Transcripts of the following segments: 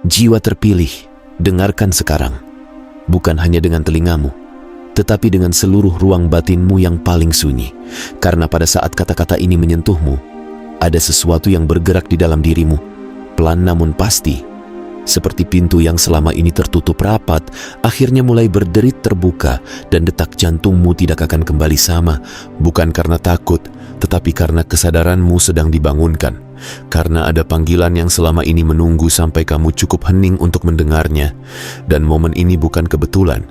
Jiwa terpilih, dengarkan sekarang. Bukan hanya dengan telingamu, tetapi dengan seluruh ruang batinmu yang paling sunyi. Karena pada saat kata-kata ini menyentuhmu, ada sesuatu yang bergerak di dalam dirimu, pelan namun pasti. Seperti pintu yang selama ini tertutup rapat, akhirnya mulai berderit terbuka dan detak jantungmu tidak akan kembali sama. Bukan karena takut, tetapi karena kesadaranmu sedang dibangunkan. Karena ada panggilan yang selama ini menunggu sampai kamu cukup hening untuk mendengarnya. Dan momen ini bukan kebetulan,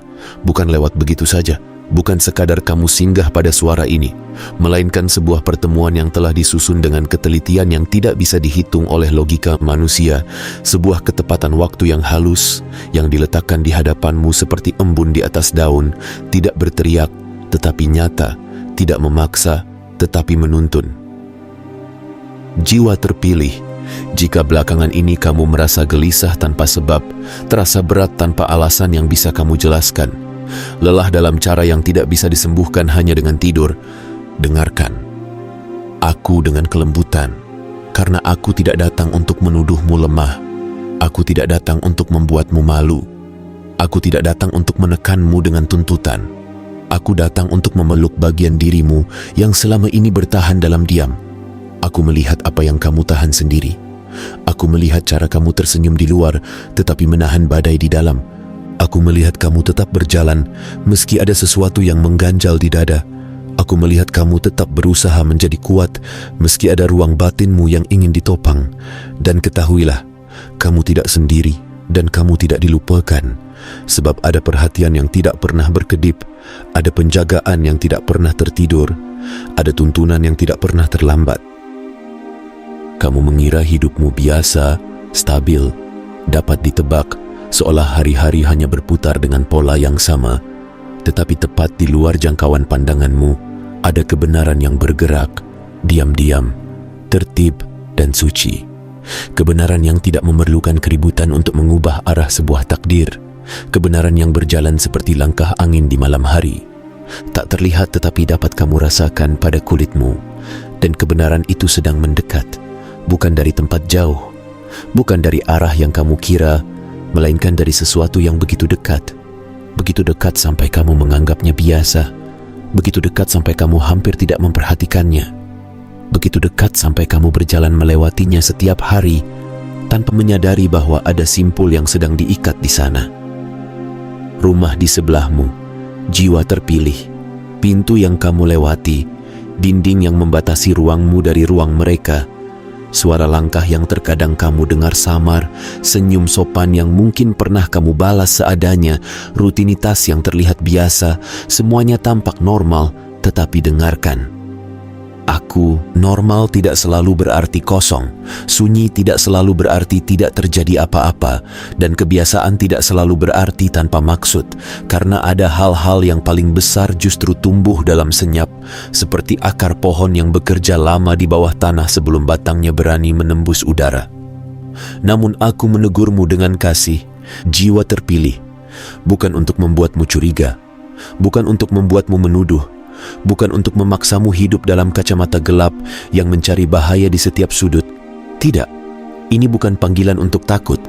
bukan lewat begitu saja, bukan sekadar kamu singgah pada suara ini, melainkan sebuah pertemuan yang telah disusun dengan ketelitian yang tidak bisa dihitung oleh logika manusia, sebuah ketepatan waktu yang halus, yang diletakkan di hadapanmu seperti embun di atas daun, tidak berteriak, tetapi nyata, tidak memaksa, tetapi menuntun. Jiwa terpilih, jika belakangan ini kamu merasa gelisah tanpa sebab, terasa berat tanpa alasan yang bisa kamu jelaskan, lelah dalam cara yang tidak bisa disembuhkan hanya dengan tidur, dengarkan aku dengan kelembutan, karena aku tidak datang untuk menuduhmu lemah. Aku tidak datang untuk membuatmu malu. Aku tidak datang untuk menekanmu dengan tuntutan. Aku datang untuk memeluk bagian dirimu yang selama ini bertahan dalam diam. Aku melihat apa yang kamu tahan sendiri. Aku melihat cara kamu tersenyum di luar, tetapi menahan badai di dalam. Aku melihat kamu tetap berjalan, meski ada sesuatu yang mengganjal di dada. Aku melihat kamu tetap berusaha menjadi kuat, meski ada ruang batinmu yang ingin ditopang. Dan ketahuilah, kamu tidak sendiri, dan kamu tidak dilupakan. Sebab ada perhatian yang tidak pernah berkedip, ada penjagaan yang tidak pernah tertidur, ada tuntunan yang tidak pernah terlambat. Kamu mengira hidupmu biasa, stabil, dapat ditebak, seolah hari-hari hanya berputar dengan pola yang sama. Tetapi tepat di luar jangkauan pandanganmu, ada kebenaran yang bergerak, diam-diam, tertib dan suci. Kebenaran yang tidak memerlukan keributan untuk mengubah arah sebuah takdir. Kebenaran yang berjalan seperti langkah angin di malam hari. Tak terlihat tetapi dapat kamu rasakan pada kulitmu. Dan kebenaran itu sedang mendekat. Bukan dari tempat jauh, bukan dari arah yang kamu kira, melainkan dari sesuatu yang begitu dekat. Begitu dekat sampai kamu menganggapnya biasa. Begitu dekat sampai kamu hampir tidak memperhatikannya. Begitu dekat sampai kamu berjalan melewatinya setiap hari, tanpa menyadari bahwa ada simpul yang sedang diikat di sana. Rumah di sebelahmu, jiwa terpilih, pintu yang kamu lewati, dinding yang membatasi ruangmu dari ruang mereka, suara langkah yang terkadang kamu dengar samar, senyum sopan yang mungkin pernah kamu balas seadanya, rutinitas yang terlihat biasa, semuanya tampak normal, tetapi dengarkan. Aku, normal tidak selalu berarti kosong, sunyi tidak selalu berarti tidak terjadi apa-apa, dan kebiasaan tidak selalu berarti tanpa maksud, karena ada hal-hal yang paling besar justru tumbuh dalam senyap, seperti akar pohon yang bekerja lama di bawah tanah sebelum batangnya berani menembus udara. Namun aku menegurmu dengan kasih, jiwa terpilih, bukan untuk membuatmu curiga, bukan untuk membuatmu menuduh, bukan untuk memaksamu hidup dalam kacamata gelap yang mencari bahaya di setiap sudut. Tidak, ini bukan panggilan untuk takut,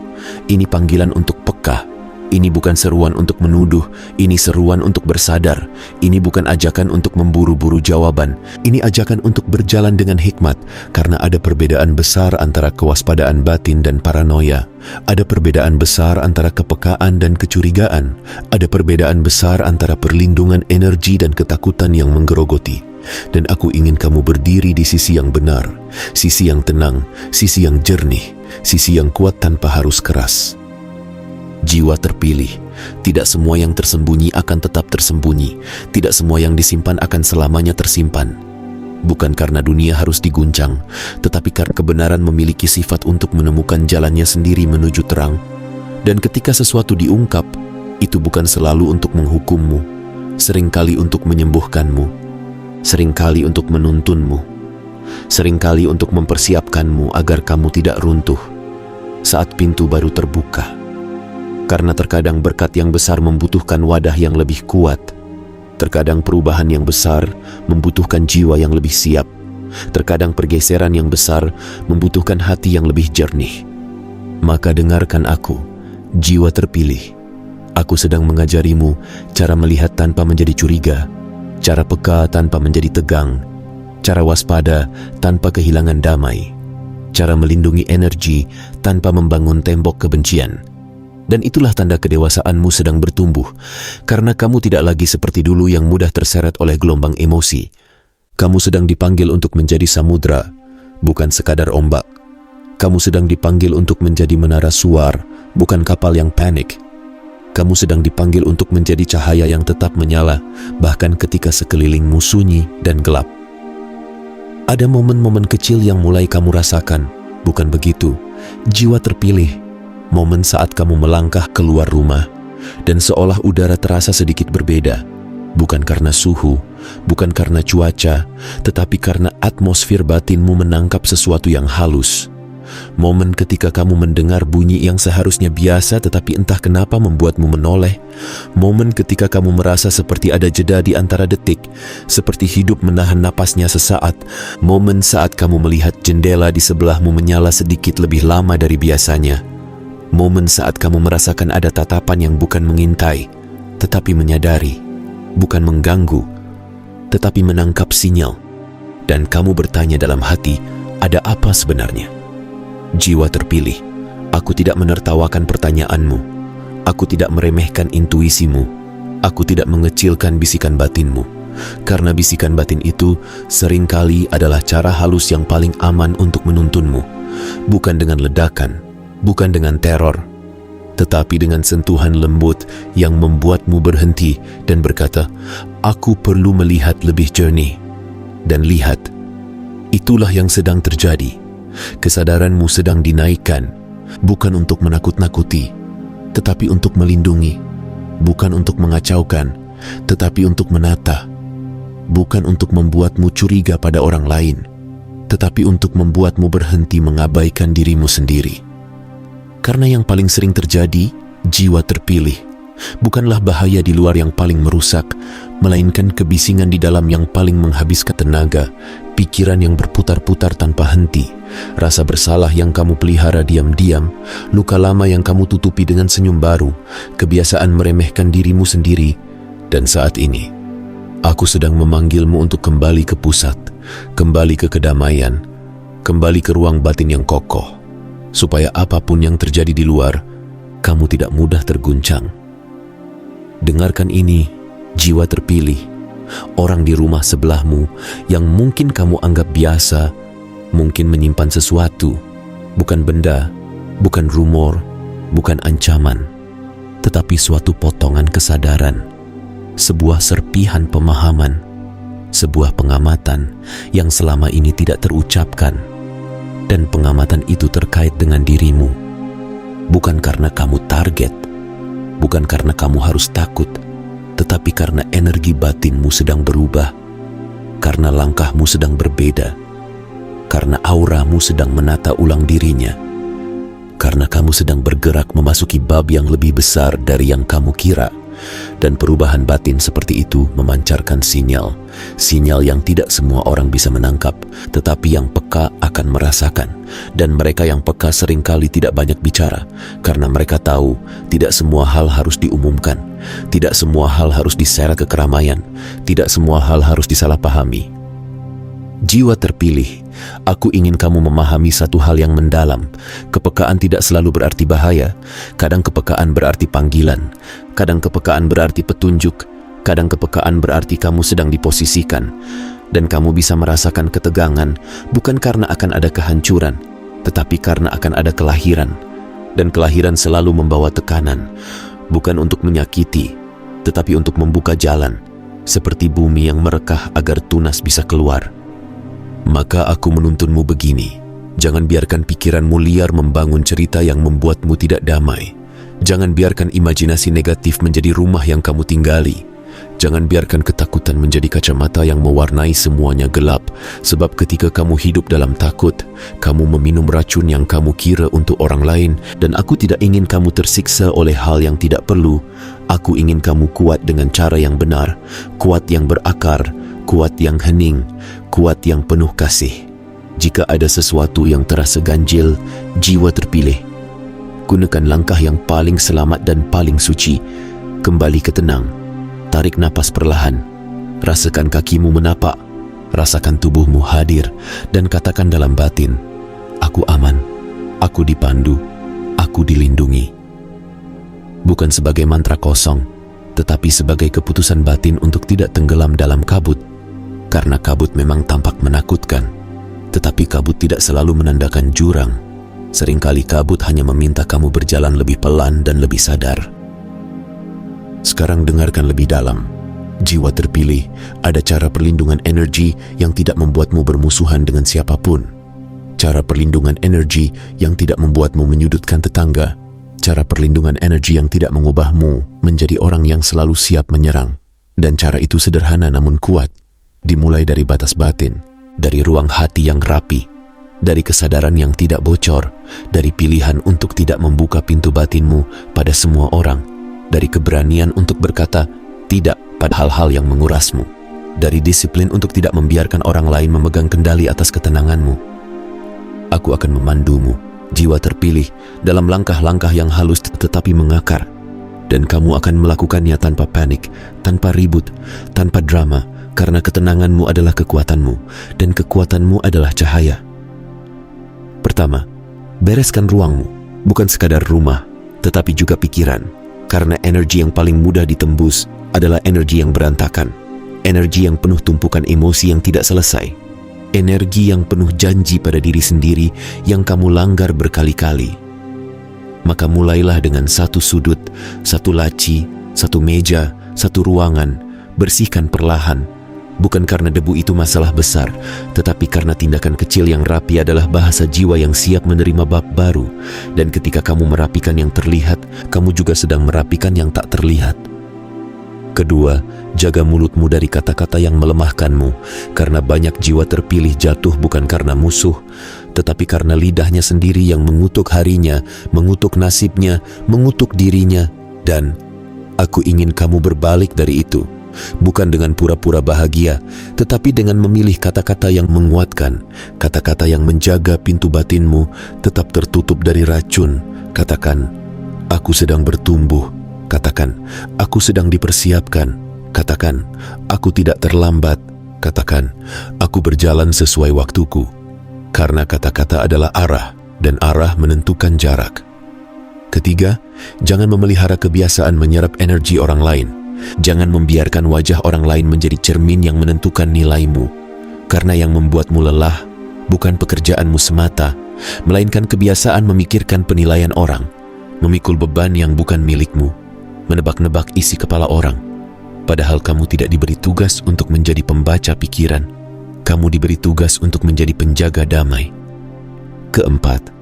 ini panggilan untuk peka. Ini bukan seruan untuk menuduh, ini seruan untuk bersadar. Ini bukan ajakan untuk memburu-buru jawaban, ini ajakan untuk berjalan dengan hikmat, karena ada perbedaan besar antara kewaspadaan batin dan paranoia. Ada perbedaan besar antara kepekaan dan kecurigaan. Ada perbedaan besar antara perlindungan energi dan ketakutan yang menggerogoti. Dan aku ingin kamu berdiri di sisi yang benar, sisi yang tenang, sisi yang jernih, sisi yang kuat tanpa harus keras. Jiwa terpilih, tidak semua yang tersembunyi akan tetap tersembunyi, tidak semua yang disimpan akan selamanya tersimpan. Bukan karena dunia harus diguncang, tetapi karena kebenaran memiliki sifat untuk menemukan jalannya sendiri menuju terang. Dan ketika sesuatu diungkap, itu bukan selalu untuk menghukummu, seringkali untuk menyembuhkanmu, seringkali untuk menuntunmu, seringkali untuk mempersiapkanmu agar kamu tidak runtuh saat pintu baru terbuka. Karena terkadang berkat yang besar membutuhkan wadah yang lebih kuat. Terkadang perubahan yang besar membutuhkan jiwa yang lebih siap. Terkadang pergeseran yang besar membutuhkan hati yang lebih jernih. Maka dengarkan aku, jiwa terpilih. Aku sedang mengajarimu cara melihat tanpa menjadi curiga, cara peka tanpa menjadi tegang, cara waspada tanpa kehilangan damai, cara melindungi energi tanpa membangun tembok kebencian. Dan itulah tanda kedewasaanmu sedang bertumbuh, karena kamu tidak lagi seperti dulu yang mudah terseret oleh gelombang emosi. Kamu sedang dipanggil untuk menjadi samudra, bukan sekadar ombak. Kamu sedang dipanggil untuk menjadi menara suar, bukan kapal yang panik. Kamu sedang dipanggil untuk menjadi cahaya yang tetap menyala, bahkan ketika sekelilingmu sunyi dan gelap. Ada momen-momen kecil yang mulai kamu rasakan, bukan begitu? Jiwa terpilih, momen saat kamu melangkah keluar rumah, dan seolah udara terasa sedikit berbeda. Bukan karena suhu, bukan karena cuaca, tetapi karena atmosfer batinmu menangkap sesuatu yang halus. Momen ketika kamu mendengar bunyi yang seharusnya biasa tetapi entah kenapa membuatmu menoleh. Momen ketika kamu merasa seperti ada jeda di antara detik, seperti hidup menahan napasnya sesaat. Momen saat kamu melihat jendela di sebelahmu menyala sedikit lebih lama dari biasanya. Momen saat kamu merasakan ada tatapan yang bukan mengintai, tetapi menyadari, bukan mengganggu, tetapi menangkap sinyal. Dan kamu bertanya dalam hati, ada apa sebenarnya? Jiwa terpilih, aku tidak menertawakan pertanyaanmu. Aku tidak meremehkan intuisimu. Aku tidak mengecilkan bisikan batinmu. Karena bisikan batin itu seringkali adalah cara halus yang paling aman untuk menuntunmu. Bukan dengan ledakan, bukan dengan teror, tetapi dengan sentuhan lembut yang membuatmu berhenti dan berkata, aku perlu melihat lebih jernih. Dan lihat, itulah yang sedang terjadi. Kesadaranmu sedang dinaikkan, bukan untuk menakut-nakuti, tetapi untuk melindungi, bukan untuk mengacaukan, tetapi untuk menata, bukan untuk membuatmu curiga pada orang lain, tetapi untuk membuatmu berhenti mengabaikan dirimu sendiri. Karena yang paling sering terjadi, jiwa terpilih, bukanlah bahaya di luar yang paling merusak, melainkan kebisingan di dalam yang paling menghabiskan tenaga, pikiran yang berputar-putar tanpa henti, rasa bersalah yang kamu pelihara diam-diam, luka lama yang kamu tutupi dengan senyum baru, kebiasaan meremehkan dirimu sendiri. Dan saat ini, aku sedang memanggilmu untuk kembali ke pusat, kembali ke kedamaian, kembali ke ruang batin yang kokoh, supaya apapun yang terjadi di luar, kamu tidak mudah terguncang. Dengarkan ini, jiwa terpilih, orang di rumah sebelahmu yang mungkin kamu anggap biasa, mungkin menyimpan sesuatu, bukan benda, bukan rumor, bukan ancaman, tetapi suatu potongan kesadaran, sebuah serpihan pemahaman, sebuah pengamatan yang selama ini tidak terucapkan. Dan pengamatan itu terkait dengan dirimu, bukan karena kamu target, bukan karena kamu harus takut, tetapi karena energi batinmu sedang berubah, karena langkahmu sedang berbeda, karena auramu sedang menata ulang dirinya, karena kamu sedang bergerak memasuki bab yang lebih besar dari yang kamu kira. Dan perubahan batin seperti itu memancarkan sinyal yang tidak semua orang bisa menangkap, tetapi yang peka akan merasakan. Dan mereka yang peka seringkali tidak banyak bicara, karena mereka tahu tidak semua hal harus diumumkan, tidak semua hal harus diseret ke keramaian, tidak semua hal harus disalahpahami. Jiwa terpilih, aku ingin kamu memahami satu hal yang mendalam. Kepekaan tidak selalu berarti bahaya. Kadang kepekaan berarti panggilan, kadang kepekaan berarti petunjuk, kadang kepekaan berarti kamu sedang diposisikan. Dan kamu bisa merasakan ketegangan, bukan karena akan ada kehancuran, tetapi karena akan ada kelahiran. Dan kelahiran selalu membawa tekanan, bukan untuk menyakiti, tetapi untuk membuka jalan, seperti bumi yang merekah agar tunas bisa keluar. Maka aku menuntunmu begini, jangan biarkan pikiranmu liar membangun cerita yang membuatmu tidak damai. Jangan biarkan imajinasi negatif menjadi rumah yang kamu tinggali. Jangan biarkan ketakutan menjadi kacamata yang mewarnai semuanya gelap. Sebab ketika kamu hidup dalam takut, kamu meminum racun yang kamu kira untuk orang lain. Dan aku tidak ingin kamu tersiksa oleh hal yang tidak perlu. Aku ingin kamu kuat dengan cara yang benar, kuat yang berakar, kuat yang hening, kuat yang penuh kasih. Jika ada sesuatu yang terasa ganjil, jiwa terpilih, gunakan langkah yang paling selamat dan paling suci. Kembali ke tenang, tarik napas perlahan, rasakan kakimu menapak, rasakan tubuhmu hadir, dan katakan dalam batin, aku aman, aku dipandu, aku dilindungi. Bukan sebagai mantra kosong, tetapi sebagai keputusan batin untuk tidak tenggelam dalam kabut. Karena kabut memang tampak menakutkan, tetapi kabut tidak selalu menandakan jurang. Seringkali kabut hanya meminta kamu berjalan lebih pelan dan lebih sadar. Sekarang dengarkan lebih dalam. Jiwa terpilih, ada cara perlindungan energi yang tidak membuatmu bermusuhan dengan siapapun. Cara perlindungan energi yang tidak membuatmu menyudutkan tetangga. Cara perlindungan energi yang tidak mengubahmu menjadi orang yang selalu siap menyerang. Dan cara itu sederhana namun kuat. Dimulai dari batas batin, dari ruang hati yang rapi, dari kesadaran yang tidak bocor, dari pilihan untuk tidak membuka pintu batinmu pada semua orang, dari keberanian untuk berkata tidak pada hal-hal yang mengurasmu, dari disiplin untuk tidak membiarkan orang lain memegang kendali atas ketenanganmu. Aku akan memandumu, jiwa terpilih, dalam langkah-langkah yang halus tetapi mengakar, dan kamu akan melakukannya tanpa panik, tanpa ribut, tanpa drama, karena ketenanganmu adalah kekuatanmu, dan kekuatanmu adalah cahaya. Pertama, bereskan ruangmu, bukan sekadar rumah, tetapi juga pikiran, karena energi yang paling mudah ditembus adalah energi yang berantakan, energi yang penuh tumpukan emosi yang tidak selesai, energi yang penuh janji pada diri sendiri yang kamu langgar berkali-kali. Maka mulailah dengan satu sudut, satu laci, satu meja, satu ruangan, bersihkan perlahan. Bukan karena debu itu masalah besar, tetapi karena tindakan kecil yang rapi adalah bahasa jiwa yang siap menerima bab baru. Dan ketika kamu merapikan yang terlihat, kamu juga sedang merapikan yang tak terlihat. Kedua, jaga mulutmu dari kata-kata yang melemahkanmu, karena banyak jiwa terpilih jatuh bukan karena musuh, tetapi karena lidahnya sendiri yang mengutuk harinya, mengutuk nasibnya, mengutuk dirinya. Dan aku ingin kamu berbalik dari itu. Bukan dengan pura-pura bahagia, tetapi dengan memilih kata-kata yang menguatkan, kata-kata yang menjaga pintu batinmu tetap tertutup dari racun. Katakan, aku sedang bertumbuh. Katakan, aku sedang dipersiapkan. Katakan, aku tidak terlambat. Katakan, aku berjalan sesuai waktuku. Karena kata-kata adalah arah, dan arah menentukan jarak. Ketiga, jangan memelihara kebiasaan menyerap energi orang lain. Jangan membiarkan wajah orang lain menjadi cermin yang menentukan nilaimu. Karena yang membuatmu lelah bukan pekerjaanmu semata, melainkan kebiasaan memikirkan penilaian orang, memikul beban yang bukan milikmu, menebak-nebak isi kepala orang. Padahal kamu tidak diberi tugas untuk menjadi pembaca pikiran. Kamu diberi tugas untuk menjadi penjaga damai. Keempat,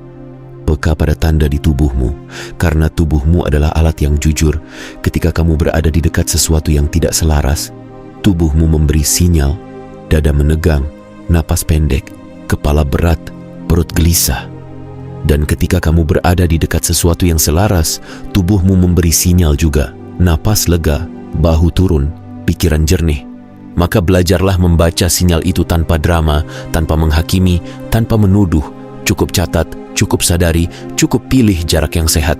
peka pada tanda di tubuhmu, karena tubuhmu adalah alat yang jujur. Ketika kamu berada di dekat sesuatu yang tidak selaras, tubuhmu memberi sinyal, dada menegang, napas pendek, kepala berat, perut gelisah. Dan ketika kamu berada di dekat sesuatu yang selaras, tubuhmu memberi sinyal juga, napas lega, bahu turun, pikiran jernih. Maka belajarlah membaca sinyal itu tanpa drama, tanpa menghakimi, tanpa menuduh. Cukup catat, cukup sadari, cukup pilih jarak yang sehat.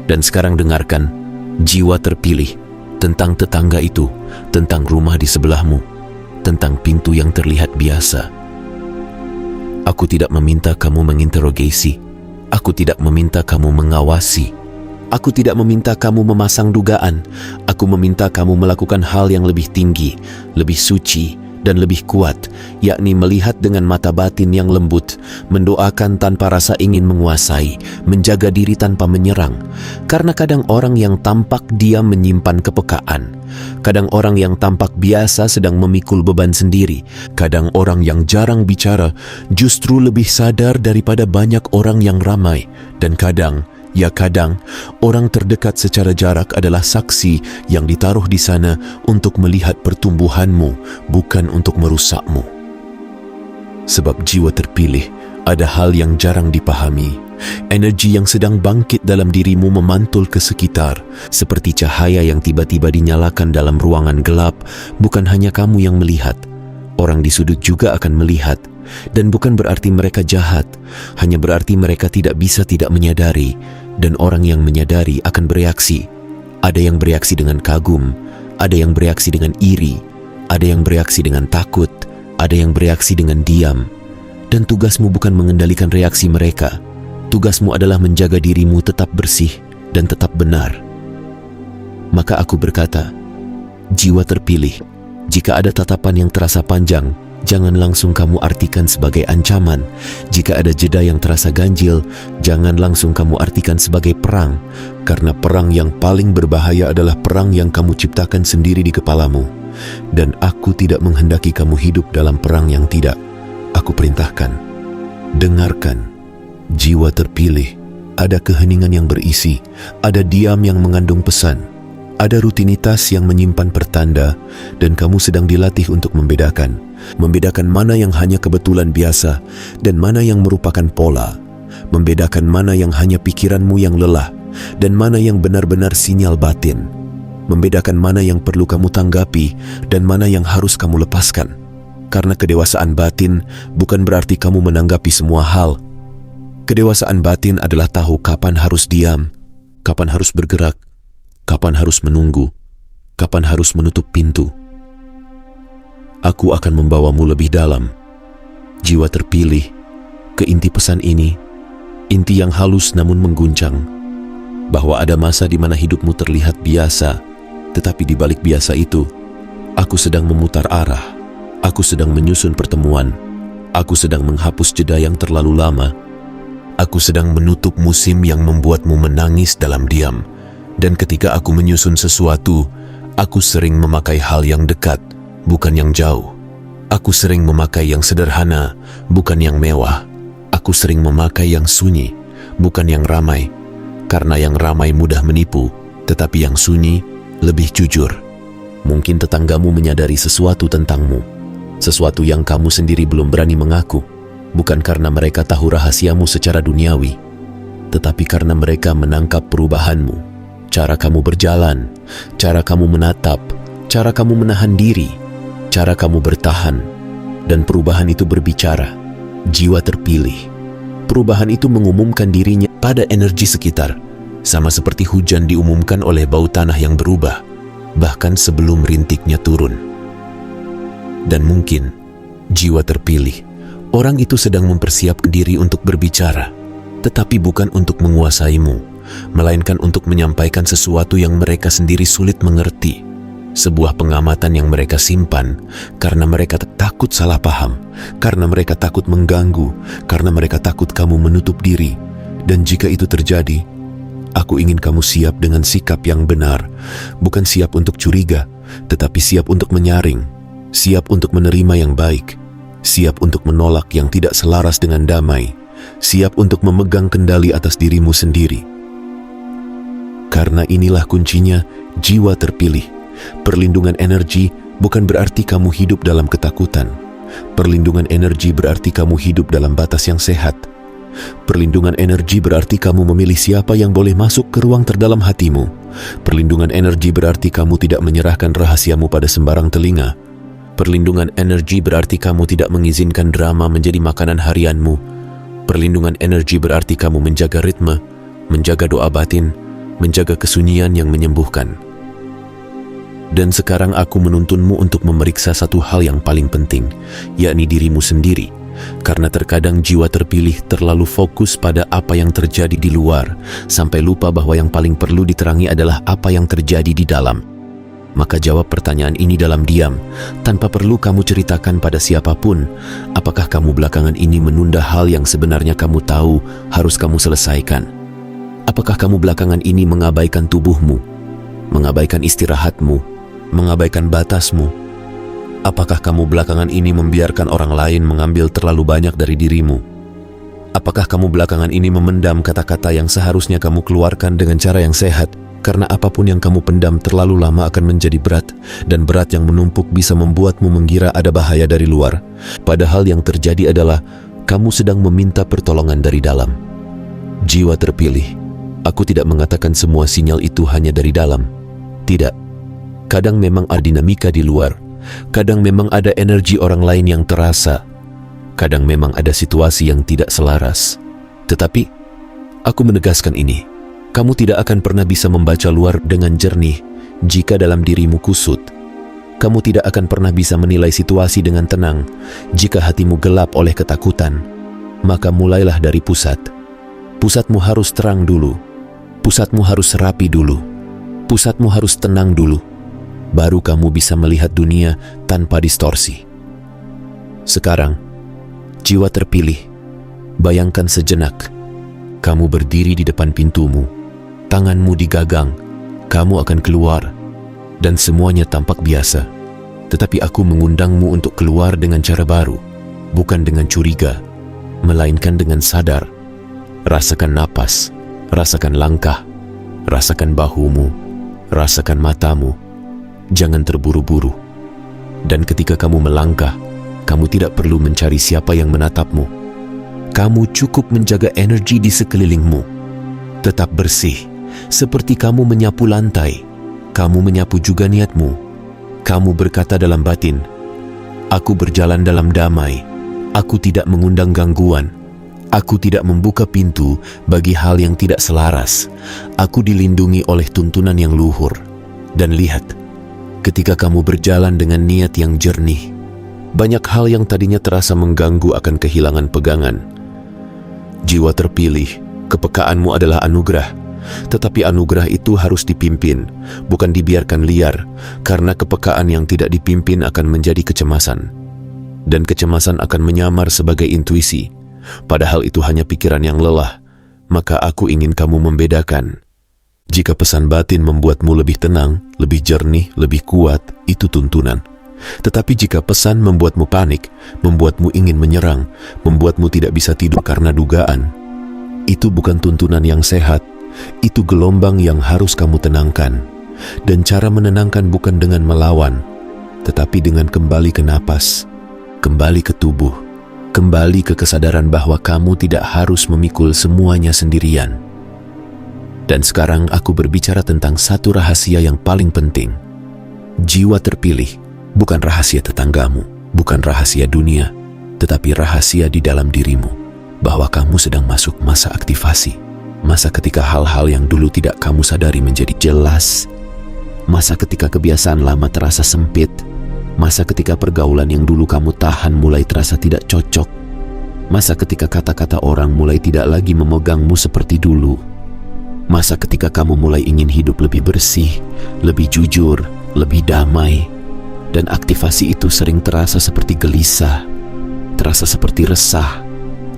Dan sekarang dengarkan, jiwa terpilih, tentang tetangga itu, tentang rumah di sebelahmu, tentang pintu yang terlihat biasa. Aku tidak meminta kamu menginterogasi. Aku tidak meminta kamu mengawasi. Aku tidak meminta kamu memasang dugaan. Aku meminta kamu melakukan hal yang lebih tinggi, lebih suci, dan lebih kuat, yakni melihat dengan mata batin yang lembut, mendoakan tanpa rasa ingin menguasai, menjaga diri tanpa menyerang. Karena kadang orang yang tampak diam menyimpan kepekaan. Kadang orang yang tampak biasa sedang memikul beban sendiri. Kadang orang yang jarang bicara justru lebih sadar daripada banyak orang yang ramai. Dan kadang orang terdekat secara jarak adalah saksi yang ditaruh di sana untuk melihat pertumbuhanmu, bukan untuk merusakmu. Sebab jiwa terpilih ada hal yang jarang dipahami, Energi yang sedang bangkit dalam dirimu memantul ke sekitar, seperti cahaya yang tiba-tiba dinyalakan dalam ruangan gelap. Bukan hanya kamu yang melihat, orang di sudut juga akan melihat. Dan bukan berarti mereka jahat, hanya berarti mereka tidak bisa tidak menyadari. Dan orang yang menyadari akan bereaksi. Ada yang bereaksi dengan kagum, ada yang bereaksi dengan iri, ada yang bereaksi dengan takut, ada yang bereaksi dengan diam. Dan tugasmu bukan mengendalikan reaksi mereka. Tugasmu adalah menjaga dirimu tetap bersih dan tetap benar. Maka aku berkata, jiwa terpilih, jika ada tatapan yang terasa panjang, jangan langsung kamu artikan sebagai ancaman. Jika ada jeda yang terasa ganjil, jangan langsung kamu artikan sebagai perang. Karena perang yang paling berbahaya adalah perang yang kamu ciptakan sendiri di kepalamu. Dan aku tidak menghendaki kamu hidup dalam perang yang tidak aku perintahkan. Dengarkan. Jiwa terpilih, ada keheningan yang berisi, ada diam yang mengandung pesan, ada rutinitas yang menyimpan pertanda, dan kamu sedang dilatih untuk membedakan mana yang hanya kebetulan biasa dan mana yang merupakan pola, membedakan mana yang hanya pikiranmu yang lelah dan mana yang benar-benar sinyal batin, membedakan mana yang perlu kamu tanggapi dan mana yang harus kamu lepaskan. Karena kedewasaan batin bukan berarti kamu menanggapi semua hal. Kedewasaan batin adalah tahu kapan harus diam, kapan harus bergerak, kapan harus menunggu, kapan harus menutup pintu. Aku akan membawamu lebih dalam, jiwa terpilih, ke inti pesan ini, inti yang halus namun mengguncang, bahwa ada masa di mana hidupmu terlihat biasa, tetapi di balik biasa itu, aku sedang memutar arah, aku sedang menyusun pertemuan, aku sedang menghapus jeda yang terlalu lama, aku sedang menutup musim yang membuatmu menangis dalam diam. Dan ketika aku menyusun sesuatu, aku sering memakai hal yang dekat, bukan yang jauh. Aku sering memakai yang sederhana, bukan yang mewah. Aku sering memakai yang sunyi, bukan yang ramai. Karena yang ramai mudah menipu, tetapi yang sunyi lebih jujur. Mungkin tetanggamu menyadari sesuatu tentangmu, sesuatu yang kamu sendiri belum berani mengaku. Bukan karena mereka tahu rahasiamu secara duniawi, tetapi karena mereka menangkap perubahanmu. Cara kamu berjalan, cara kamu menatap, cara kamu menahan diri, cara kamu bertahan. Dan perubahan itu berbicara, jiwa terpilih. Perubahan itu mengumumkan dirinya pada energi sekitar, sama seperti hujan diumumkan oleh bau tanah yang berubah, bahkan sebelum rintiknya turun. Dan mungkin, jiwa terpilih, orang itu sedang mempersiapkan diri untuk berbicara, tetapi bukan untuk menguasaimu, melainkan untuk menyampaikan sesuatu yang mereka sendiri sulit mengerti. Sebuah pengamatan yang mereka simpan karena mereka takut salah paham, karena mereka takut mengganggu, karena mereka takut kamu menutup diri. Dan jika itu terjadi, aku ingin kamu siap dengan sikap yang benar, bukan siap untuk curiga, tetapi siap untuk menyaring, siap untuk menerima yang baik, siap untuk menolak yang tidak selaras dengan damai, siap untuk memegang kendali atas dirimu sendiri. Karena inilah kuncinya jiwa terpilih. Perlindungan energi bukan berarti kamu hidup dalam ketakutan. Perlindungan energi berarti kamu hidup dalam batas yang sehat. Perlindungan energi berarti kamu memilih siapa yang boleh masuk ke ruang terdalam hatimu. Perlindungan energi berarti kamu tidak menyerahkan rahasiamu pada sembarang telinga. Perlindungan energi berarti kamu tidak mengizinkan drama menjadi makanan harianmu. Perlindungan energi berarti kamu menjaga ritme, menjaga doa batin, menjaga kesunyian yang menyembuhkan. Dan sekarang aku menuntunmu untuk memeriksa satu hal yang paling penting, yakni dirimu sendiri. Karena terkadang jiwa terpilih terlalu fokus pada apa yang terjadi di luar, sampai lupa bahwa yang paling perlu diterangi adalah apa yang terjadi di dalam. Maka jawab pertanyaan ini dalam diam, tanpa perlu kamu ceritakan pada siapapun. Apakah kamu belakangan ini menunda hal yang sebenarnya kamu tahu harus kamu selesaikan? Apakah kamu belakangan ini mengabaikan tubuhmu, mengabaikan istirahatmu, mengabaikan batasmu? Apakah kamu belakangan ini membiarkan orang lain mengambil terlalu banyak dari dirimu? Apakah kamu belakangan ini memendam kata-kata yang seharusnya kamu keluarkan dengan cara yang sehat? Karena apapun yang kamu pendam terlalu lama akan menjadi berat, dan berat yang menumpuk bisa membuatmu mengira ada bahaya dari luar. Padahal yang terjadi adalah kamu sedang meminta pertolongan dari dalam. Jiwa terpilih, aku tidak mengatakan semua sinyal itu hanya dari dalam. Tidak. Kadang memang ada dinamika di luar. Kadang memang ada energi orang lain yang terasa. Kadang memang ada situasi yang tidak selaras. Tetapi, aku menegaskan ini. Kamu tidak akan pernah bisa membaca luar dengan jernih jika dalam dirimu kusut. Kamu tidak akan pernah bisa menilai situasi dengan tenang jika hatimu gelap oleh ketakutan. Maka mulailah dari pusat. Pusatmu harus terang dulu. Pusatmu harus rapi dulu. Pusatmu harus tenang dulu. Baru kamu bisa melihat dunia tanpa distorsi. Sekarang, jiwa terpilih, bayangkan sejenak. Kamu berdiri di depan pintumu. Tanganmu digagang. Kamu akan keluar. Dan semuanya tampak biasa. Tetapi aku mengundangmu untuk keluar dengan cara baru. Bukan dengan curiga, melainkan dengan sadar. Rasakan napas, rasakan langkah, rasakan bahumu, rasakan matamu. Jangan terburu-buru. Dan ketika kamu melangkah, kamu tidak perlu mencari siapa yang menatapmu. Kamu cukup menjaga energi di sekelilingmu. Tetap bersih, seperti kamu menyapu lantai. Kamu menyapu juga niatmu. Kamu berkata dalam batin, aku berjalan dalam damai. Aku tidak mengundang gangguan. Aku tidak membuka pintu bagi hal yang tidak selaras. Aku dilindungi oleh tuntunan yang luhur. Dan lihat, ketika kamu berjalan dengan niat yang jernih, banyak hal yang tadinya terasa mengganggu akan kehilangan pegangan. Jiwa terpilih, kepekaanmu adalah anugerah. Tetapi anugerah itu harus dipimpin, bukan dibiarkan liar, karena kepekaan yang tidak dipimpin akan menjadi kecemasan. Dan kecemasan akan menyamar sebagai intuisi. Padahal itu hanya pikiran yang lelah. Maka aku ingin kamu membedakan. Jika pesan batin membuatmu lebih tenang, lebih jernih, lebih kuat, itu tuntunan. Tetapi jika pesan membuatmu panik, membuatmu ingin menyerang, membuatmu tidak bisa tidur karena dugaan, itu bukan tuntunan yang sehat. Itu gelombang yang harus kamu tenangkan. Dan cara menenangkan bukan dengan melawan, tetapi dengan kembali ke napas, kembali ke tubuh, kembali ke kesadaran bahwa kamu tidak harus memikul semuanya sendirian. Dan sekarang aku berbicara tentang satu rahasia yang paling penting. Jiwa terpilih bukan rahasia tetanggamu, bukan rahasia dunia, tetapi rahasia di dalam dirimu, bahwa kamu sedang masuk masa aktivasi. Masa ketika hal-hal yang dulu tidak kamu sadari menjadi jelas. Masa ketika kebiasaan lama terasa sempit. Masa ketika pergaulan yang dulu kamu tahan mulai terasa tidak cocok. Masa ketika kata-kata orang mulai tidak lagi memegangmu seperti dulu. Masa ketika kamu mulai ingin hidup lebih bersih, lebih jujur, lebih damai. Dan aktivasi itu sering terasa seperti gelisah, terasa seperti resah,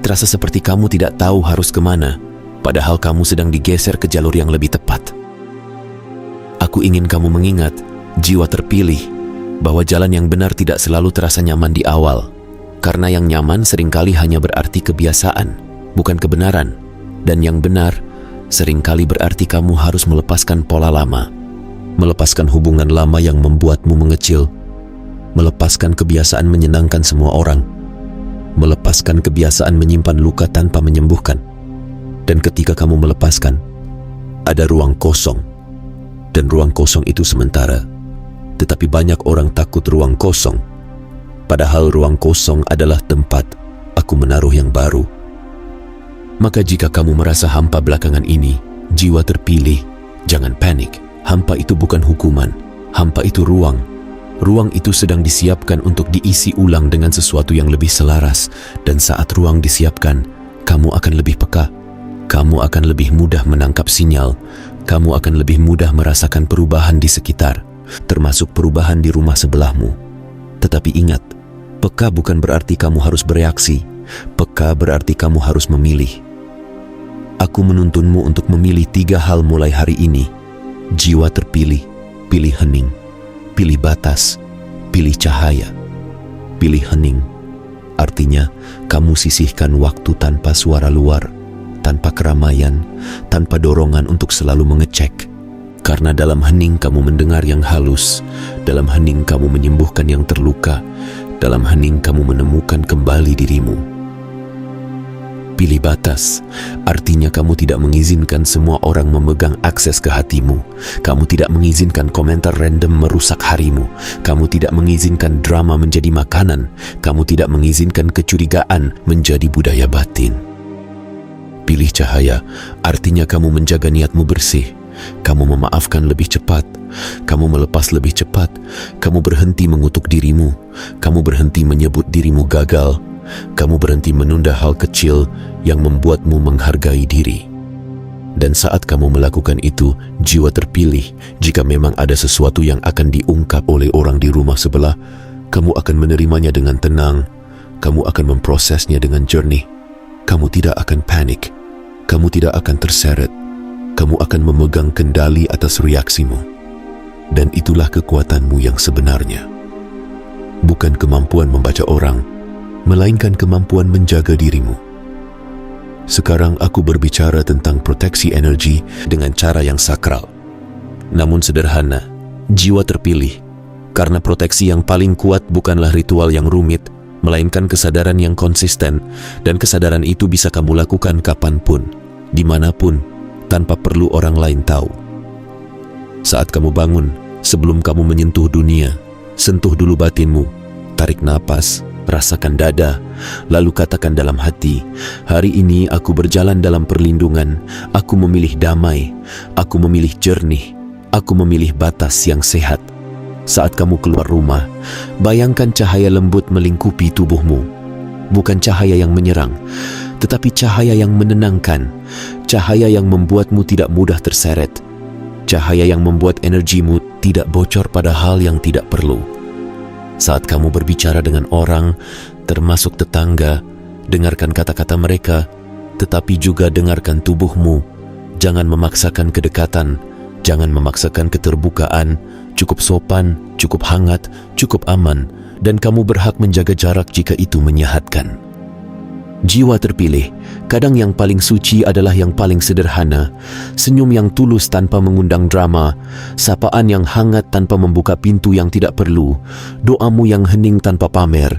terasa seperti kamu tidak tahu harus kemana, padahal kamu sedang digeser ke jalur yang lebih tepat. Aku ingin kamu mengingat, jiwa terpilih, bahwa jalan yang benar tidak selalu terasa nyaman di awal. Karena yang nyaman seringkali hanya berarti kebiasaan, bukan kebenaran. Dan yang benar seringkali berarti kamu harus melepaskan pola lama, melepaskan hubungan lama yang membuatmu mengecil, melepaskan kebiasaan menyenangkan semua orang, melepaskan kebiasaan menyimpan luka tanpa menyembuhkan. Dan ketika kamu melepaskan, ada ruang kosong. Dan ruang kosong itu sementara. Tetapi banyak orang takut ruang kosong. Padahal ruang kosong adalah tempat aku menaruh yang baru. Maka jika kamu merasa hampa belakangan ini, jiwa terpilih, jangan panik. Hampa itu bukan hukuman. Hampa itu ruang. Ruang itu sedang disiapkan untuk diisi ulang dengan sesuatu yang lebih selaras. Dan saat ruang disiapkan, kamu akan lebih peka. Kamu akan lebih mudah menangkap sinyal. Kamu akan lebih mudah merasakan perubahan di sekitar, termasuk perubahan di rumah sebelahmu. Tetapi ingat, peka bukan berarti kamu harus bereaksi. Peka berarti kamu harus memilih. Aku menuntunmu untuk memilih 3 hal mulai hari ini. Jiwa terpilih, pilih hening, pilih batas, pilih cahaya. Pilih hening, artinya kamu sisihkan waktu tanpa suara luar, tanpa keramaian, tanpa dorongan untuk selalu mengecek. Karena dalam hening kamu mendengar yang halus, dalam hening kamu menyembuhkan yang terluka, dalam hening kamu menemukan kembali dirimu. terpilih batas, artinya kamu tidak mengizinkan semua orang memegang akses ke hatimu. Kamu tidak mengizinkan komentar random merusak harimu. Kamu tidak mengizinkan drama menjadi makanan. Kamu tidak mengizinkan kecurigaan menjadi budaya batin. Pilih cahaya, artinya kamu menjaga niatmu bersih. Kamu memaafkan lebih cepat. Kamu melepas lebih cepat. Kamu berhenti mengutuk dirimu. Kamu berhenti menyebut dirimu gagal. Kamu berhenti menunda hal kecil yang membuatmu menghargai diri. Dan saat kamu melakukan itu, jiwa terpilih, jika memang ada sesuatu yang akan diungkap oleh orang di rumah sebelah, kamu akan menerimanya dengan tenang. Kamu akan memprosesnya dengan jernih. Kamu tidak akan panik. Kamu tidak akan terseret. Kamu akan memegang kendali atas reaksimu. Dan itulah kekuatanmu yang sebenarnya. Bukan kemampuan membaca orang, melainkan kemampuan menjaga dirimu. Sekarang aku berbicara tentang proteksi energi dengan cara yang sakral. Namun sederhana, jiwa terpilih. Karena proteksi yang paling kuat bukanlah ritual yang rumit, melainkan kesadaran yang konsisten, dan kesadaran itu bisa kamu lakukan kapanpun, dimanapun, tanpa perlu orang lain tahu. Saat kamu bangun, sebelum kamu menyentuh dunia, sentuh dulu batinmu, tarik napas, rasakan dada, lalu katakan dalam hati, hari ini aku berjalan dalam perlindungan, aku memilih damai, aku memilih jernih, aku memilih batas yang sehat. Saat kamu keluar rumah, bayangkan cahaya lembut melingkupi tubuhmu. Bukan cahaya yang menyerang, tetapi cahaya yang menenangkan, cahaya yang membuatmu tidak mudah terseret, cahaya yang membuat energimu tidak bocor pada hal yang tidak perlu. Saat kamu berbicara dengan orang, termasuk tetangga, dengarkan kata-kata mereka, tetapi juga dengarkan tubuhmu. Jangan memaksakan kedekatan, jangan memaksakan keterbukaan, cukup sopan, cukup hangat, cukup aman, dan kamu berhak menjaga jarak jika itu menyehatkan. Jiwa terpilih, kadang yang paling suci adalah yang paling sederhana. Senyum yang tulus tanpa mengundang drama, sapaan yang hangat tanpa membuka pintu yang tidak perlu, doamu yang hening tanpa pamer,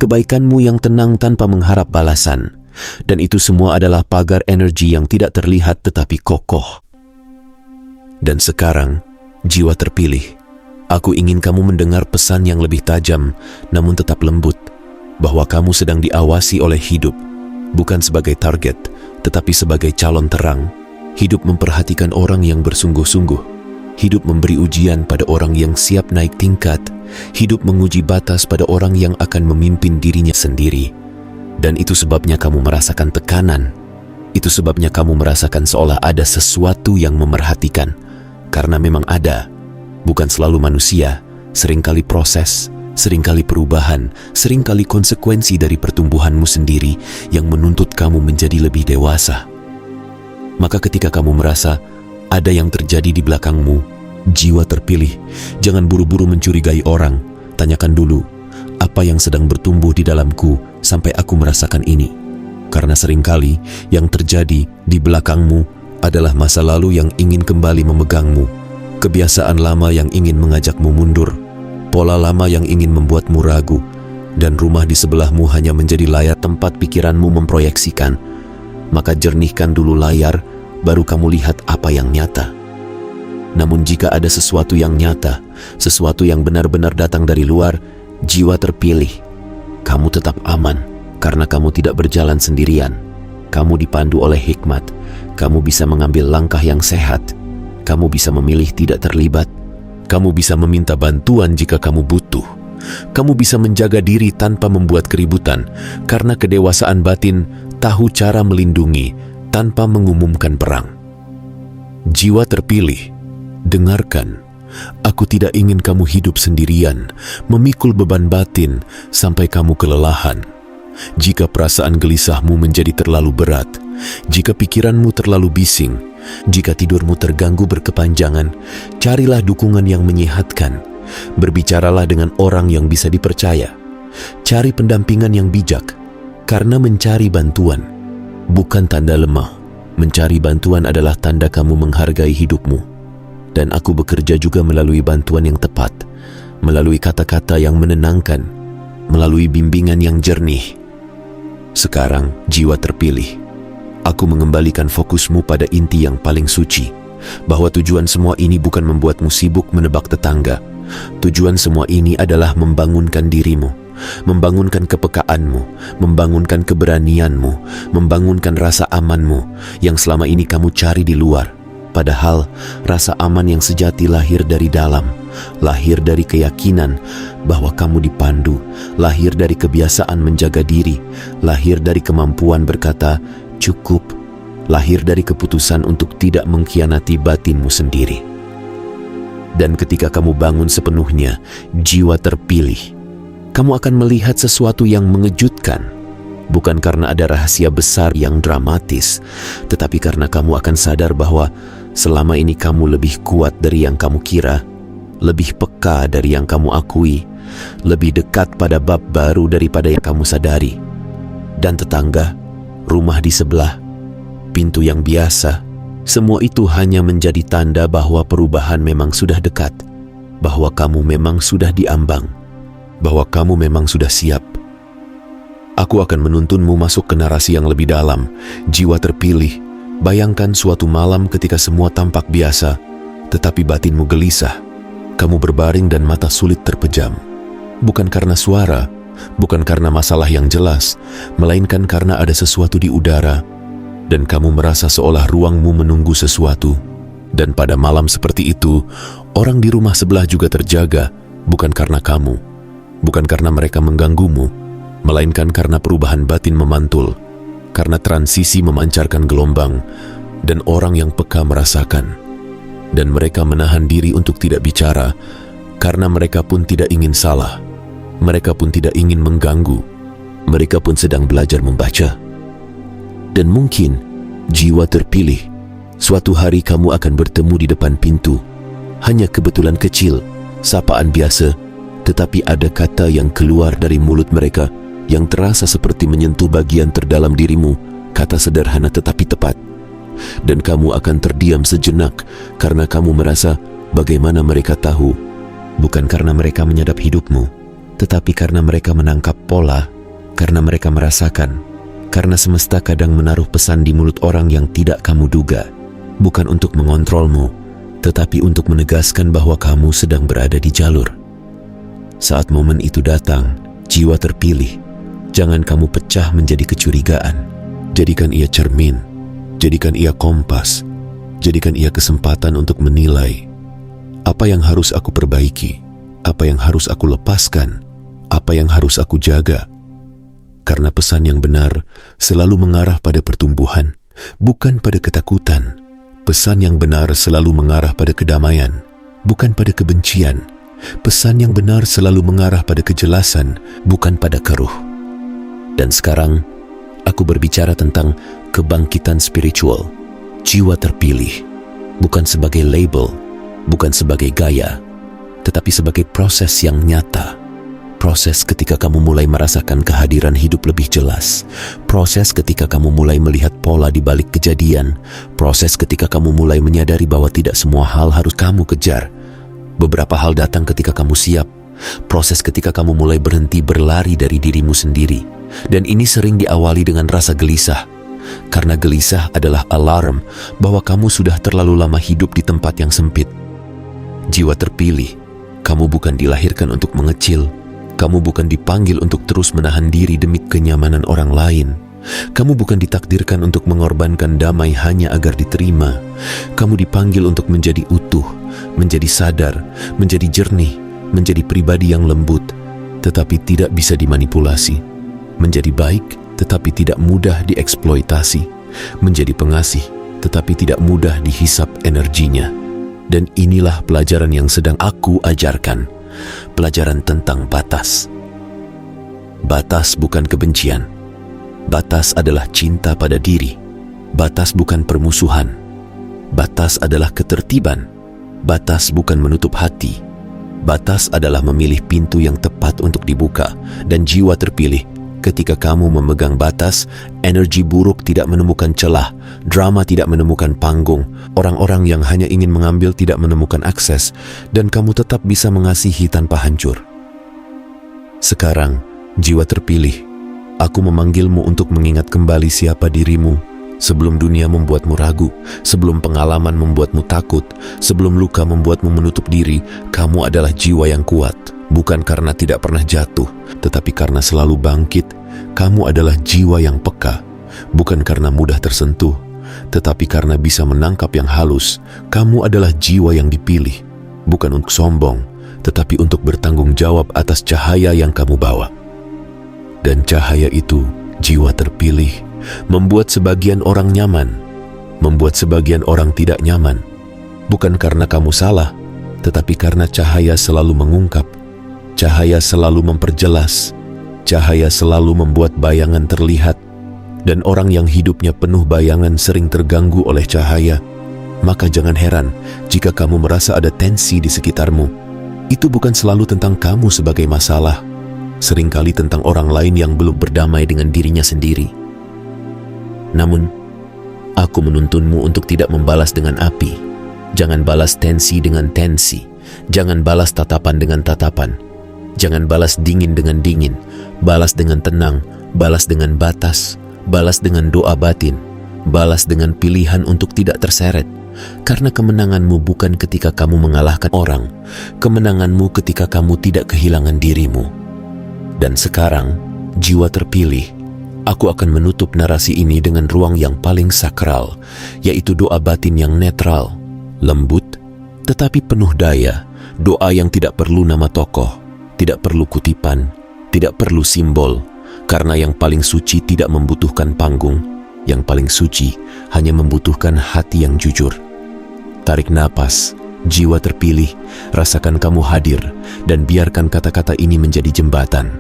kebaikanmu yang tenang tanpa mengharap balasan. Dan itu semua adalah pagar energi yang tidak terlihat tetapi kokoh. Dan sekarang, jiwa terpilih, aku ingin kamu mendengar pesan yang lebih tajam namun tetap lembut, bahwa kamu sedang diawasi oleh hidup, bukan sebagai target, tetapi sebagai calon terang. Hidup memperhatikan orang yang bersungguh-sungguh. Hidup memberi ujian pada orang yang siap naik tingkat. Hidup menguji batas pada orang yang akan memimpin dirinya sendiri. Dan itu sebabnya kamu merasakan tekanan. Itu sebabnya kamu merasakan seolah ada sesuatu yang memerhatikan. Karena memang ada, bukan selalu manusia, seringkali proses, seringkali perubahan, seringkali konsekuensi dari pertumbuhanmu sendiri yang menuntut kamu menjadi lebih dewasa. Maka ketika kamu merasa ada yang terjadi di belakangmu, jiwa terpilih, jangan buru-buru mencurigai orang. Tanyakan dulu, apa yang sedang bertumbuh di dalamku sampai aku merasakan ini? Karena seringkali yang terjadi di belakangmu adalah masa lalu yang ingin kembali memegangmu, kebiasaan lama yang ingin mengajakmu mundur, pola lama yang ingin membuatmu ragu, dan rumah di sebelahmu hanya menjadi layar tempat pikiranmu memproyeksikan. Maka jernihkan dulu layar, baru kamu lihat apa yang nyata. Namun jika ada sesuatu yang nyata, sesuatu yang benar-benar datang dari luar, jiwa terpilih, kamu tetap aman, karena kamu tidak berjalan sendirian. Kamu dipandu oleh hikmat, kamu bisa mengambil langkah yang sehat, kamu bisa memilih tidak terlibat, kamu bisa meminta bantuan jika kamu butuh. Kamu bisa menjaga diri tanpa membuat keributan, karena kedewasaan batin tahu cara melindungi tanpa mengumumkan perang. Jiwa terpilih, dengarkan. Aku tidak ingin kamu hidup sendirian, memikul beban batin sampai kamu kelelahan. Jika perasaan gelisahmu menjadi terlalu berat, jika pikiranmu terlalu bising, jika tidurmu terganggu berkepanjangan, carilah dukungan yang menyehatkan. Berbicaralah dengan orang yang bisa dipercaya. Cari pendampingan yang bijak, karena mencari bantuan bukan tanda lemah. Mencari bantuan adalah tanda kamu menghargai hidupmu. Dan aku bekerja juga melalui bantuan yang tepat, melalui kata-kata yang menenangkan, melalui bimbingan yang jernih. Sekarang, jiwa terpilih, Aku mengembalikan fokusmu pada inti yang paling suci, bahwa tujuan semua ini bukan membuatmu sibuk menebak tetangga. Tujuan semua ini adalah membangunkan dirimu, membangunkan kepekaanmu, membangunkan keberanianmu, membangunkan rasa amanmu yang selama ini kamu cari di luar. Padahal rasa aman yang sejati lahir dari dalam, lahir dari keyakinan bahwa kamu dipandu, lahir dari kebiasaan menjaga diri, lahir dari kemampuan berkata cukup, lahir dari keputusan untuk tidak mengkhianati batinmu sendiri. Dan ketika kamu bangun sepenuhnya, jiwa terpilih, kamu akan melihat sesuatu yang mengejutkan. Bukan karena ada rahasia besar yang dramatis, tetapi karena kamu akan sadar bahwa selama ini kamu lebih kuat dari yang kamu kira, lebih peka dari yang kamu akui, lebih dekat pada bab baru daripada yang kamu sadari. Dan tetangga, rumah di sebelah, pintu yang biasa, semua itu hanya menjadi tanda bahwa perubahan memang sudah dekat, bahwa kamu memang sudah diambang, bahwa kamu memang sudah siap. Aku akan menuntunmu masuk ke narasi yang lebih dalam, jiwa terpilih. Bayangkan suatu malam ketika semua tampak biasa, tetapi batinmu gelisah. Kamu berbaring dan mata sulit terpejam. Bukan karena suara, bukan karena masalah yang jelas, melainkan karena ada sesuatu di udara, dan kamu merasa seolah ruangmu menunggu sesuatu. Dan pada malam seperti itu, orang di rumah sebelah juga terjaga, bukan karena kamu, bukan karena mereka mengganggumu, melainkan karena perubahan batin memantul, karena transisi memancarkan gelombang, dan orang yang peka merasakan. Dan mereka menahan diri untuk tidak bicara, karena mereka pun tidak ingin salah, mereka pun tidak ingin mengganggu, mereka pun sedang belajar membaca. Dan mungkin, jiwa terpilih, suatu hari kamu akan bertemu di depan pintu, hanya kebetulan kecil, sapaan biasa, tetapi ada kata yang keluar dari mulut mereka yang terasa seperti menyentuh bagian terdalam dirimu, kata sederhana tetapi tepat. Dan kamu akan terdiam sejenak karena kamu merasa bagaimana mereka tahu, bukan karena mereka menyadap hidupmu, tetapi karena mereka menangkap pola, karena mereka merasakan, karena semesta kadang menaruh pesan di mulut orang yang tidak kamu duga, bukan untuk mengontrolmu, tetapi untuk menegaskan bahwa kamu sedang berada di jalur. Saat momen itu datang, jiwa terpilih, jangan kamu pecah menjadi kecurigaan. Jadikan ia cermin, jadikan ia kompas, jadikan ia kesempatan untuk menilai apa yang harus aku perbaiki, apa yang harus aku lepaskan, apa yang harus aku jaga. Karena pesan yang benar selalu mengarah pada pertumbuhan, bukan pada ketakutan. Pesan yang benar selalu mengarah pada kedamaian, bukan pada kebencian. Pesan yang benar selalu mengarah pada kejelasan, bukan pada keruh. Dan sekarang, aku berbicara tentang kebangkitan spiritual, jiwa terpilih, bukan sebagai label, bukan sebagai gaya, tetapi sebagai proses yang nyata. Proses ketika kamu mulai merasakan kehadiran hidup lebih jelas. Proses ketika kamu mulai melihat pola di balik kejadian. Proses ketika kamu mulai menyadari bahwa tidak semua hal harus kamu kejar. Beberapa hal datang ketika kamu siap. Proses ketika kamu mulai berhenti berlari dari dirimu sendiri. Dan ini sering diawali dengan rasa gelisah. Karena gelisah adalah alarm bahwa kamu sudah terlalu lama hidup di tempat yang sempit. Jiwa terpilih, kamu bukan dilahirkan untuk mengecil. Kamu bukan dipanggil untuk terus menahan diri demi kenyamanan orang lain. Kamu bukan ditakdirkan untuk mengorbankan damai hanya agar diterima. Kamu dipanggil untuk menjadi utuh, menjadi sadar, menjadi jernih, menjadi pribadi yang lembut, tetapi tidak bisa dimanipulasi. Menjadi baik, tetapi tidak mudah dieksploitasi. Menjadi pengasih, tetapi tidak mudah dihisap energinya. Dan inilah pelajaran yang sedang aku ajarkan. Pelajaran tentang batas. Batas bukan kebencian. Batas adalah cinta pada diri. Batas bukan permusuhan. Batas adalah ketertiban. Batas bukan menutup hati. Batas adalah memilih pintu yang tepat untuk dibuka. Dan jiwa terpilih, ketika kamu memegang batas, energi buruk tidak menemukan celah, drama tidak menemukan panggung, orang-orang yang hanya ingin mengambil tidak menemukan akses, dan kamu tetap bisa mengasihi tanpa hancur. Sekarang, jiwa terpilih, aku memanggilmu untuk mengingat kembali siapa dirimu Sebelum dunia membuatmu ragu, sebelum pengalaman membuatmu takut, sebelum luka membuatmu menutup diri, kamu adalah jiwa yang kuat. Bukan karena tidak pernah jatuh, tetapi karena selalu bangkit. Kamu adalah jiwa yang peka. Bukan karena mudah tersentuh, tetapi karena bisa menangkap yang halus. Kamu adalah jiwa yang dipilih, bukan untuk sombong, tetapi untuk bertanggung jawab atas cahaya yang kamu bawa. Dan cahaya itu, jiwa terpilih, membuat sebagian orang nyaman, membuat sebagian orang tidak nyaman. Bukan karena kamu salah, tetapi karena cahaya selalu mengungkap, cahaya selalu memperjelas, cahaya selalu membuat bayangan terlihat. Dan orang yang hidupnya penuh bayangan sering terganggu oleh cahaya. Maka jangan heran jika kamu merasa ada tensi di sekitarmu. Itu bukan selalu tentang kamu sebagai masalah, seringkali tentang orang lain yang belum berdamai dengan dirinya sendiri. Namun, aku menuntunmu untuk tidak membalas dengan api. Jangan balas tensi dengan tensi. Jangan balas tatapan dengan tatapan. Jangan balas dingin dengan dingin. Balas dengan tenang. Balas dengan batas. Balas dengan doa batin. Balas dengan pilihan untuk tidak terseret. Karena kemenanganmu bukan ketika kamu mengalahkan orang. Kemenanganmu ketika kamu tidak kehilangan dirimu. Dan sekarang, jiwa terpilih, aku akan menutup narasi ini dengan ruang yang paling sakral, yaitu doa batin yang netral, lembut, tetapi penuh daya. Doa yang tidak perlu nama tokoh, tidak perlu kutipan, tidak perlu simbol, karena yang paling suci tidak membutuhkan panggung. Yang paling suci hanya membutuhkan hati yang jujur. Tarik napas, jiwa terpilih, rasakan kamu hadir, dan biarkan kata-kata ini menjadi jembatan.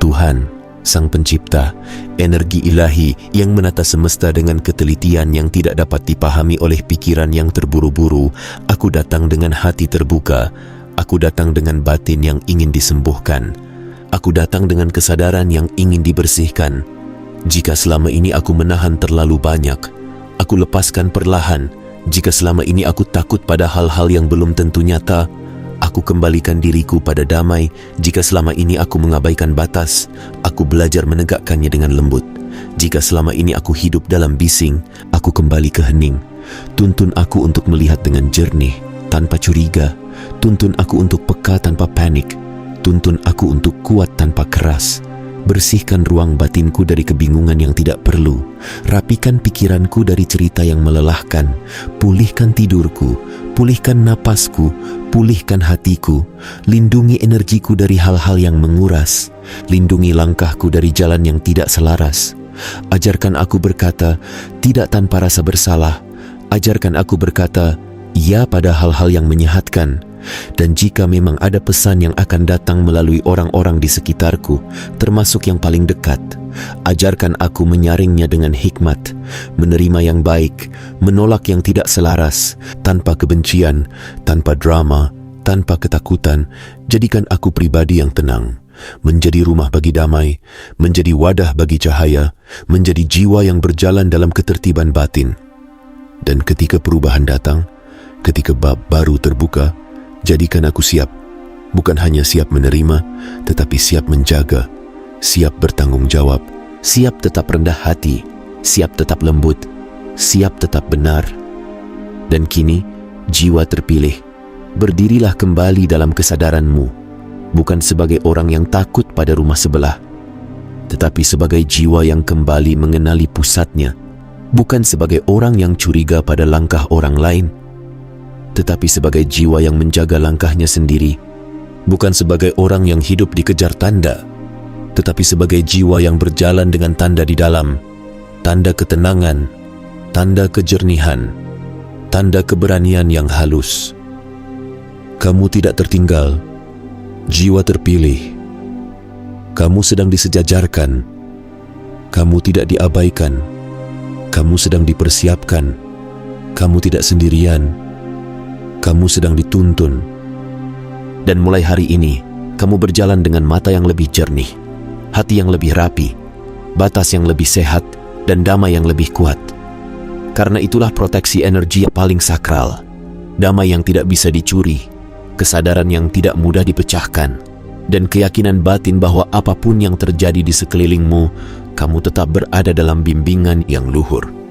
Tuhan, Sang Pencipta, energi ilahi yang menata semesta dengan ketelitian yang tidak dapat dipahami oleh pikiran yang terburu-buru, aku datang dengan hati terbuka, aku datang dengan batin yang ingin disembuhkan, aku datang dengan kesadaran yang ingin dibersihkan. Jika selama ini aku menahan terlalu banyak, aku lepaskan perlahan. Jika selama ini aku takut pada hal-hal yang belum tentu nyata, aku kembalikan diriku pada damai. Jika selama ini aku mengabaikan batas, aku belajar menegakkannya dengan lembut. Jika selama ini aku hidup dalam bising, aku kembali ke hening. Tuntun aku untuk melihat dengan jernih, tanpa curiga. Tuntun aku untuk peka tanpa panik. Tuntun aku untuk kuat tanpa keras. Bersihkan ruang batinku dari kebingungan yang tidak perlu. Rapikan pikiranku dari cerita yang melelahkan. Pulihkan tidurku, pulihkan napasku, pulihkan hatiku. Lindungi energiku dari hal-hal yang menguras. Lindungi langkahku dari jalan yang tidak selaras. Ajarkan aku berkata tidak tanpa rasa bersalah. Ajarkan aku berkata ya pada hal-hal yang menyehatkan. Dan jika memang ada pesan yang akan datang melalui orang-orang di sekitarku, termasuk yang paling dekat, ajarkan aku menyaringnya dengan hikmat, menerima yang baik, menolak yang tidak selaras, tanpa kebencian, tanpa drama, tanpa ketakutan. Jadikan aku pribadi yang tenang, menjadi rumah bagi damai, menjadi wadah bagi cahaya, menjadi jiwa yang berjalan dalam ketertiban batin. Dan ketika perubahan datang, ketika bab baru terbuka, jadikan aku siap, bukan hanya siap menerima, tetapi siap menjaga, siap bertanggung jawab, siap tetap rendah hati, siap tetap lembut, siap tetap benar. Dan kini, jiwa terpilih, berdirilah kembali dalam kesadaranmu, bukan sebagai orang yang takut pada rumah sebelah, tetapi sebagai jiwa yang kembali mengenali pusatnya, bukan sebagai orang yang curiga pada langkah orang lain, tetapi sebagai jiwa yang menjaga langkahnya sendiri, bukan sebagai orang yang hidup dikejar tanda, tetapi sebagai jiwa yang berjalan dengan tanda di dalam, tanda ketenangan, tanda kejernihan, tanda keberanian yang halus. Kamu tidak tertinggal, jiwa terpilih. Kamu sedang disejajarkan, kamu tidak diabaikan, kamu sedang dipersiapkan, kamu tidak sendirian. Kamu sedang dituntun. Dan mulai hari ini, kamu berjalan dengan mata yang lebih jernih, hati yang lebih rapi, batas yang lebih sehat, dan damai yang lebih kuat. Karena itulah proteksi energi yang paling sakral, damai yang tidak bisa dicuri, kesadaran yang tidak mudah dipecahkan, dan keyakinan batin bahwa apapun yang terjadi di sekelilingmu, kamu tetap berada dalam bimbingan yang luhur.